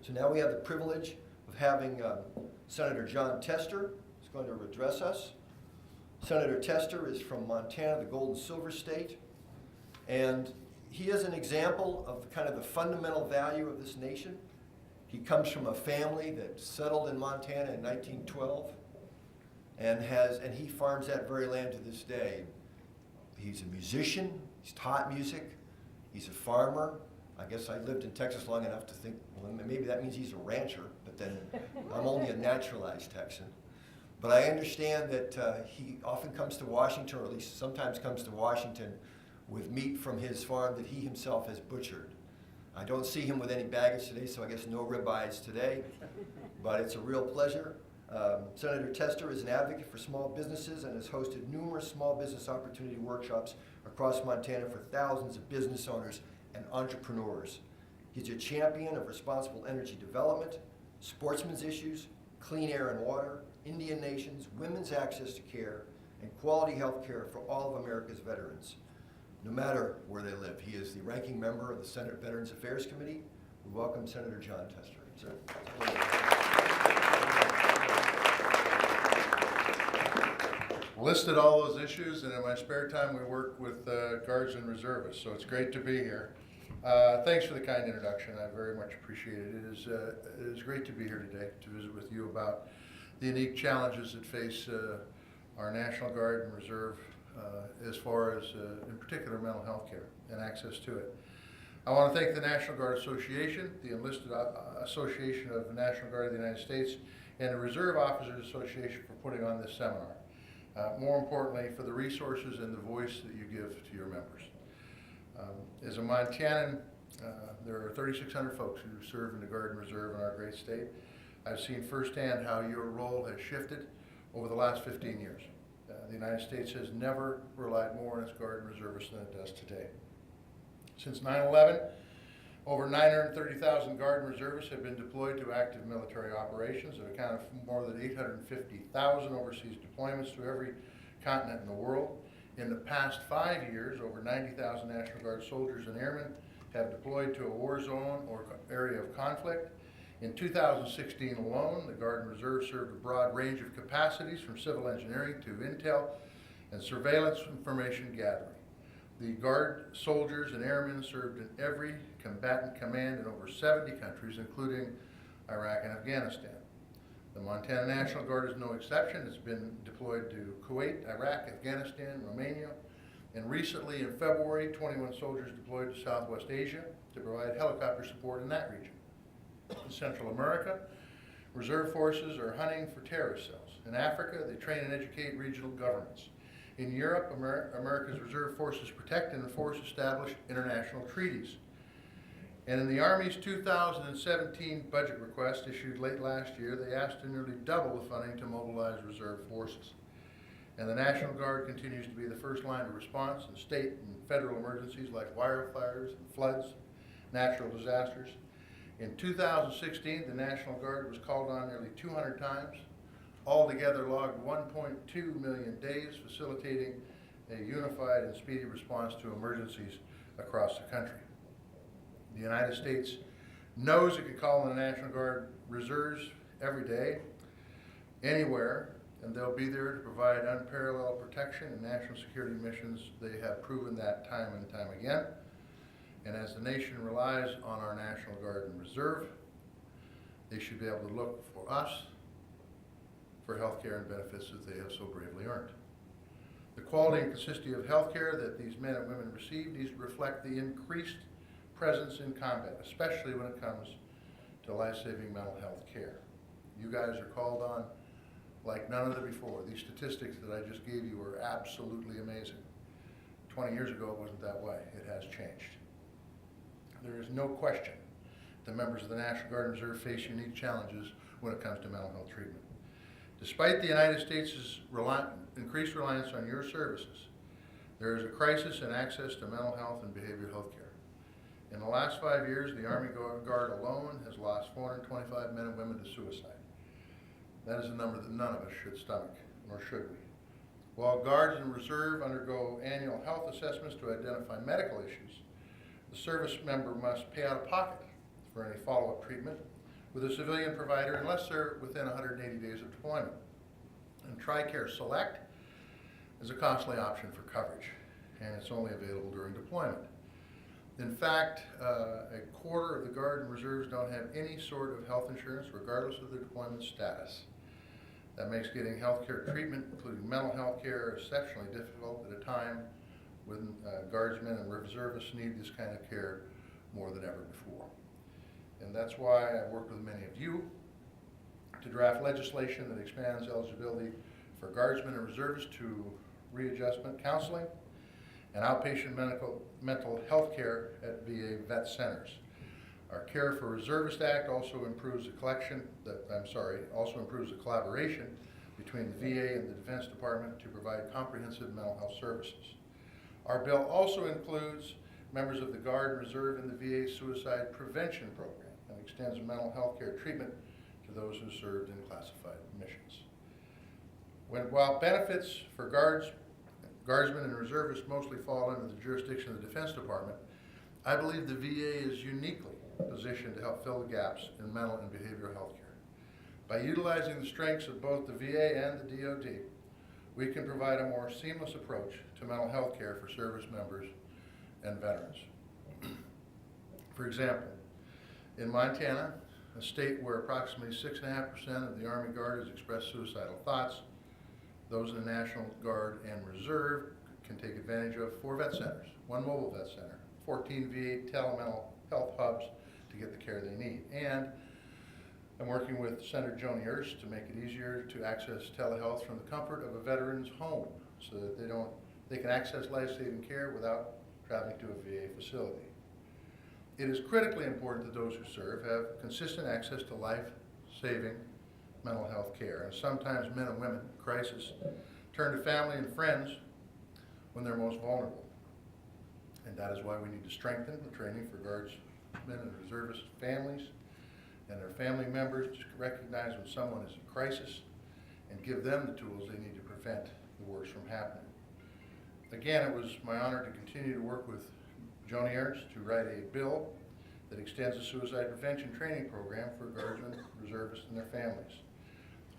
So now we have the privilege of having Senator Jon Tester, who's going to address us. Senator Tester is from Montana, the gold and silver state, and he is an example of kind of the fundamental value of this nation. He comes from a family that settled in Montana in 1912 and he farms that very land to this day. He's a musician, he's taught music, he's a farmer. I guess I lived in Texas long enough to think, well, maybe that means he's a rancher, but then I'm only a naturalized Texan. But I understand that he often comes to Washington, or at least sometimes comes to Washington, with meat from his farm that he himself has butchered. I don't see him with any baggage today, so I guess no ribeyes today, but it's a real pleasure. Senator Tester is an advocate for small businesses and has hosted numerous small business opportunity workshops across Montana for thousands of business owners and entrepreneurs. He's a champion of responsible energy development, sportsmen's issues, clean air and water, Indian nations, women's access to care, and quality health care for all of America's veterans, no matter where they live. He is the ranking member of the Senate Veterans Affairs Committee. We welcome Senator Jon Tester. Sir. Listed all those issues, and in my spare time we work with Guards and Reservists, so it's great to be here. Thanks for the kind introduction. I very much appreciate it. It is great to be here today to visit with you about the unique challenges that face our National Guard and Reserve as far as, in particular, mental health care and access to it. I want to thank the National Guard Association, the Enlisted Association of the National Guard of the United States, and the Reserve Officers Association for putting on this seminar. More importantly, for the resources and the voice that you give to your members. As a Montanan, there are 3,600 folks who serve in the Guard and Reserve in our great state. I've seen firsthand how your role has shifted over the last 15 years. The United States has never relied more on its Guard and Reservists than it does today. Since 9/11, over 930,000 Guard and Reservists have been deployed to active military operations that accounted for more than 850,000 overseas deployments to every continent in the world. In the past 5 years, over 90,000 National Guard soldiers and airmen have deployed to a war zone or area of conflict. In 2016 alone, the Guard and Reserve served a broad range of capacities from civil engineering to intel and surveillance information gathering. The Guard soldiers and airmen served in every combatant command in over 70 countries, including Iraq and Afghanistan. The Montana National Guard is no exception. It's been deployed to Kuwait, Iraq, Afghanistan, Romania, and recently in February, 21 soldiers deployed to Southwest Asia to provide helicopter support in that region. In Central America, reserve forces are hunting for terrorist cells. In Africa, they train and educate regional governments. In Europe, America's reserve forces protect and enforce established international treaties. And in the Army's 2017 budget request issued late last year, they asked to nearly double the funding to mobilize reserve forces. And the National Guard continues to be the first line of response in state and federal emergencies like wildfires, floods, natural disasters. In 2016, the National Guard was called on nearly 200 times, altogether logged 1.2 million days, facilitating a unified and speedy response to emergencies across the country. The United States knows it can call on the National Guard Reserves every day, anywhere, and they'll be there to provide unparalleled protection in national security missions. They have proven that time and time again. And as the nation relies on our National Guard and Reserve, they should be able to look for us for health care and benefits that they have so bravely earned. The quality and consistency of health care that these men and women receive needs to reflect the increased presence in combat, especially when it comes to life-saving mental health care. You guys are called on like none other before. These statistics that I just gave you are absolutely amazing. 20 years ago, it wasn't that way. It has changed. There is no question the members of the National Guard and Reserve face unique challenges when it comes to mental health treatment. Despite the United States' increased reliance on your services, there is a crisis in access to mental health and behavioral health care. In the last 5 years, the Army Guard alone has lost 425 men and women to suicide. That is a number that none of us should stomach, nor should we. While Guards and Reserve undergo annual health assessments to identify medical issues, the service member must pay out of pocket for any follow-up treatment, with a civilian provider unless they're within 180 days of deployment. And TRICARE Select is a costly option for coverage, and it's only available during deployment. In fact, a quarter of the Guard and Reserves don't have any sort of health insurance regardless of their deployment status. That makes getting health care treatment, including mental health care, exceptionally difficult at a time when Guardsmen and Reservists need this kind of care more than ever before. And that's why I've worked with many of you to draft legislation that expands eligibility for Guardsmen and Reservists to readjustment counseling and outpatient mental health care at VA vet centers. Our Care for Reservist Act also improves the collaboration between the VA and the Defense Department to provide comprehensive mental health services. Our bill also includes members of the Guard and Reserve in the VA Suicide Prevention Program and extends mental health care treatment to those who served in classified missions. While benefits for Guardsmen and Reservists mostly fall under the jurisdiction of the Defense Department, I believe the VA is uniquely positioned to help fill the gaps in mental and behavioral health care. By utilizing the strengths of both the VA and the DoD, we can provide a more seamless approach to mental health care for service members and veterans. For example, in Montana, a state where approximately 6.5% of the Army Guard has expressed suicidal thoughts, those in the National Guard and Reserve can take advantage of 4 vet centers, 1 mobile vet center, 14 VA telemental health hubs to get the care they need. And I'm working with Senator Joni Ernst to make it easier to access telehealth from the comfort of a veteran's home so that they can access life-saving care without traveling to a VA facility. It is critically important that those who serve have consistent access to life-saving mental health care. And sometimes men and women in crisis turn to family and friends when they're most vulnerable. And that is why we need to strengthen the training for Guardsmen and Reservist families and their family members to recognize when someone is in crisis and give them the tools they need to prevent the worst from happening. Again, it was my honor to continue to work with Joni Ernst to write a bill that extends the suicide prevention training program for Guardsmen, Reservists, and their families.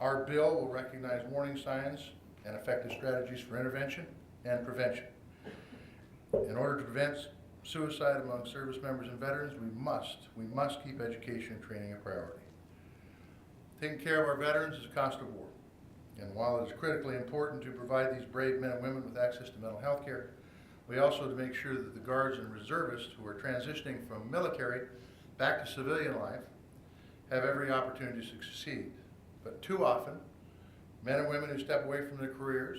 Our bill will recognize warning signs and effective strategies for intervention and prevention. In order to prevent suicide among service members and veterans, we must keep education and training a priority. Taking care of our veterans is a cost of war. And while it is critically important to provide these brave men and women with access to mental health care, we also have to make sure that the Guards and Reservists who are transitioning from military back to civilian life have every opportunity to succeed. But too often, men and women who step away from their careers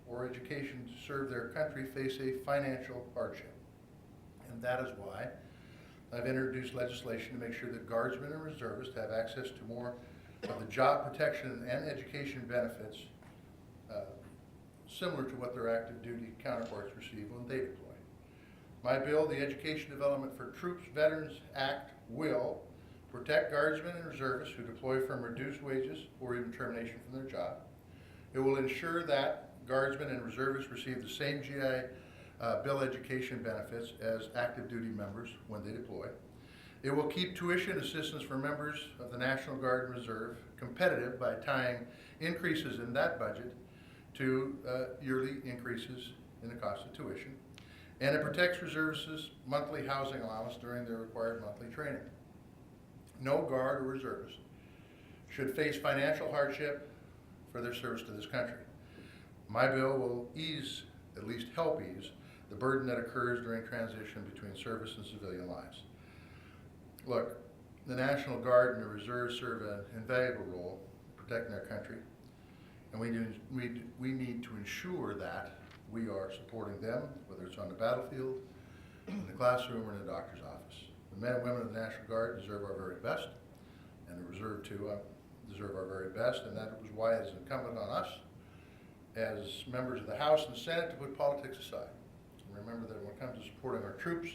or education to serve their country face a financial hardship. And that is why I've introduced legislation to make sure that Guardsmen and Reservists have access to more of the job protection and education benefits similar to what their active duty counterparts receive when they deploy. My bill, the Education Development for Troops Veterans Act, will protect Guardsmen and Reservists who deploy from reduced wages or even termination from their job. It will ensure that Guardsmen and Reservists receive the same GI Bill education benefits as active duty members when they deploy. It will keep tuition assistance for members of the National Guard and Reserve competitive by tying increases in that budget to yearly increases in the cost of tuition. And it protects reservists' monthly housing allowance during their required monthly training. No Guard or Reservist should face financial hardship for their service to this country. My bill will at least help ease, the burden that occurs during transition between service and civilian lives. Look, the National Guard and the Reserve serve an invaluable role in protecting our country, and we need to ensure that we are supporting them, whether it's on the battlefield, in the classroom, or in the doctor's office. The men and women of the National Guard deserve our very best, and the Reserve too deserve our very best, and that was why it is incumbent on us as members of the House and the Senate to put politics aside. And remember that when it comes to supporting our troops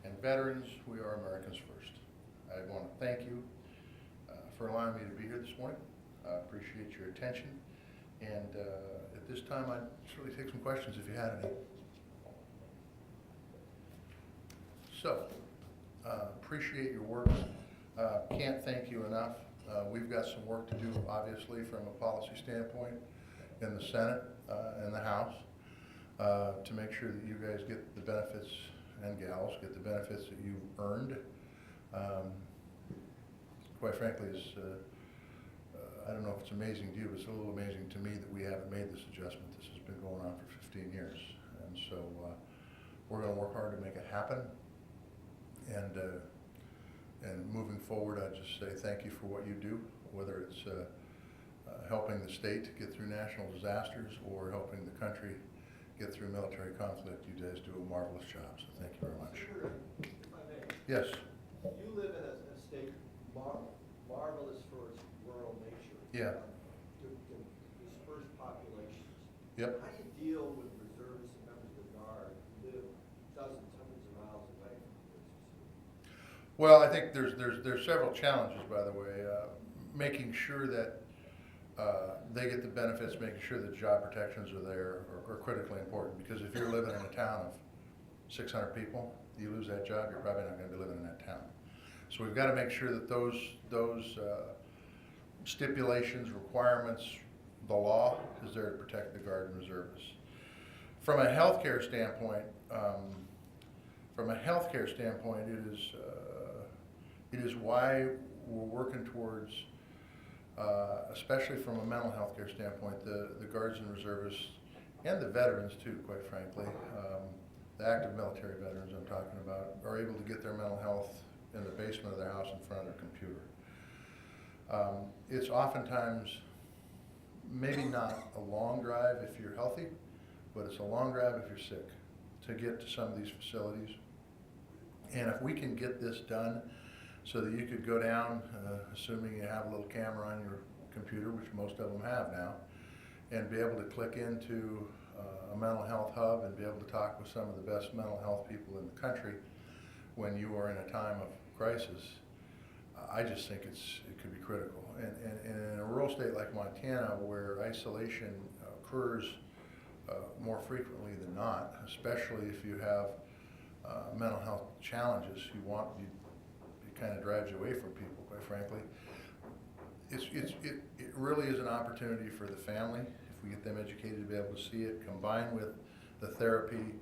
and veterans, we are Americans first. I want to thank you for allowing me to be here this morning. I appreciate your attention, and at this time I'd certainly take some questions if you had any. So, appreciate your work can't thank you enough. We've got some work to do, obviously, from a policy standpoint in the Senate and the House to make sure that you guys get the benefits, and gals get the benefits that you've earned. Quite frankly, I don't know if it's amazing to you, but it's a little amazing to me that we haven't made this adjustment. This has been going on for 15 years. And so we're going to work hard to make it happen. And moving forward, I just say thank you for what you do, whether it's helping the state get through national disasters or helping the country get through military conflict. You guys do a marvelous job, so thank you very much. If I may, Yes. you live in a state marvelous for its rural nature. Yeah. Dispersed populations. Yep. How do you deal with reservists and members of the Guard who live dozens, hundreds of miles away from this facility? Well, I think there's several challenges, by the way. Making sure that they get the benefits, making sure that job protections are there are critically important. Because if you're living in a town of 600 people, you lose that job, you're probably not going to be living in that town. So we've got to make sure that those stipulations, requirements, the law is there to protect the Guard and Reservists. From a healthcare standpoint, it is why we're working towards, especially from a mental health care standpoint, the Guards and Reservists, and the veterans too, quite frankly, the active military veterans I'm talking about, are able to get their mental health in the basement of their house in front of their computer. It's oftentimes maybe not a long drive if you're healthy, but it's a long drive if you're sick to get to some of these facilities. And if we can get this done so that you could go down, assuming you have a little camera on your computer, which most of them have now, and be able to click into a mental health hub and be able to talk with some of the best mental health people in the country when you are in a time of crisis, I just think it could be critical. And in a rural state like Montana, where isolation occurs more frequently than not, especially if you have mental health challenges, it kind of drives you away from people, quite frankly. It really is an opportunity for the family, if we get them educated, to be able to see it, combined with the therapy,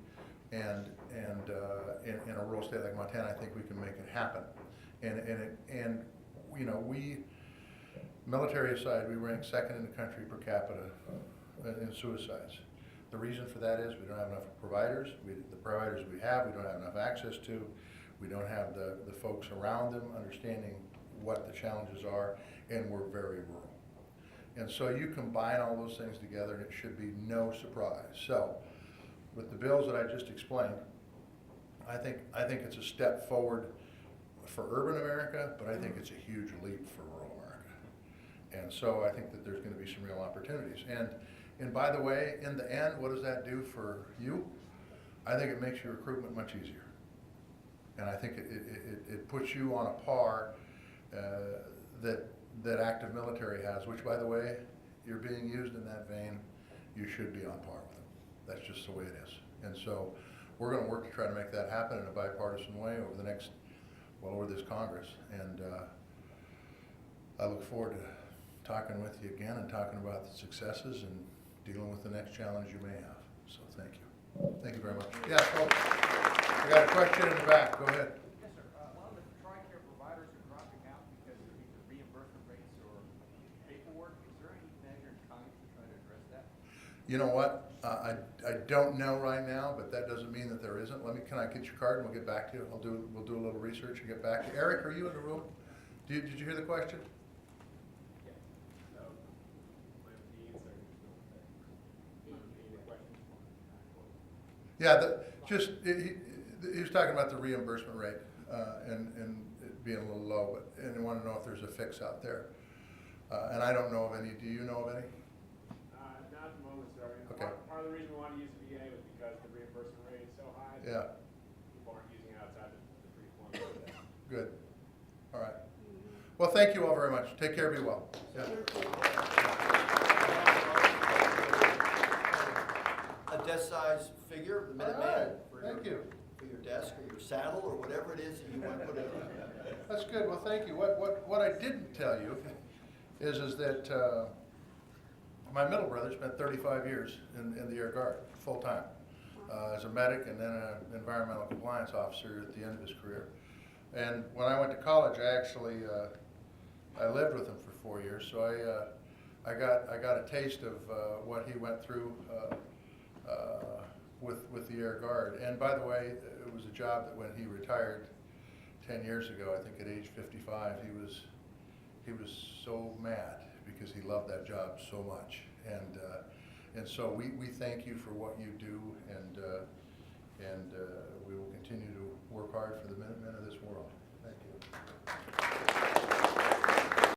and in a rural state like Montana, I think we can make it happen. And you know, we, military aside, we rank second in the country per capita in suicides. The reason for that is we don't have enough providers. The providers we have, we don't have enough access to. We don't have the folks around them understanding what the challenges are, and we're very rural. And so you combine all those things together, and it should be no surprise. So, with the bills that I just explained, I think it's a step forward for urban America, but I think it's a huge leap for rural America. And so I think that there's going to be some real opportunities. And by the way, in the end, what does that do for you? I think it makes your recruitment much easier. And I think it puts you on a par that active military has, which, by the way, you're being used in that vein, you should be on par with them. That's just the way it is. And so we're going to work to try to make that happen in a bipartisan way over the next, over this Congress. And I look forward to talking with you again and talking about the successes and dealing with the next challenge you may have. So thank you. Thank you very much. Yeah, folks, I got a question in the back. Go ahead. Yes, sir. A lot of the TRICARE providers are dropping out because of either reimbursement rates or paperwork. Is there any measure in time to try to address that? You know what? I don't know right now, but that doesn't mean that there isn't. Can I get your card and we'll get back to you? We'll do a little research and get back to you. Eric, are you in the room? Did you hear the question? Yeah, he was talking about the reimbursement rate and it being a little low, and he wanted to know if there's a fix out there. And I don't know of any. Do you know of any? Not at the moment, sir. Okay. Part of the reason we wanted to use the VA was because the reimbursement rate is so high. Yeah. People aren't using it outside the free formula. Good. All right. Well, thank you all very much. Take care. Be well. Yeah. A desk-sized figure, the Minuteman, All right. Thank you. for your desk or your saddle or whatever it is that you want to put it on. That's good. Well, thank you. What I didn't tell you is that my middle brother spent 35 years in the Air Guard, full time, as a medic and then an environmental compliance officer at the end of his career. And when I went to college, I actually I lived with him for 4 years, so I got a taste of what he went through with the Air Guard. And by the way, it was a job that when he retired 10 years ago, I think at age 55, he was so mad because he loved that job so much. And so we thank you for what you do, and we will continue to work hard for the Minutemen of this world. Thank you.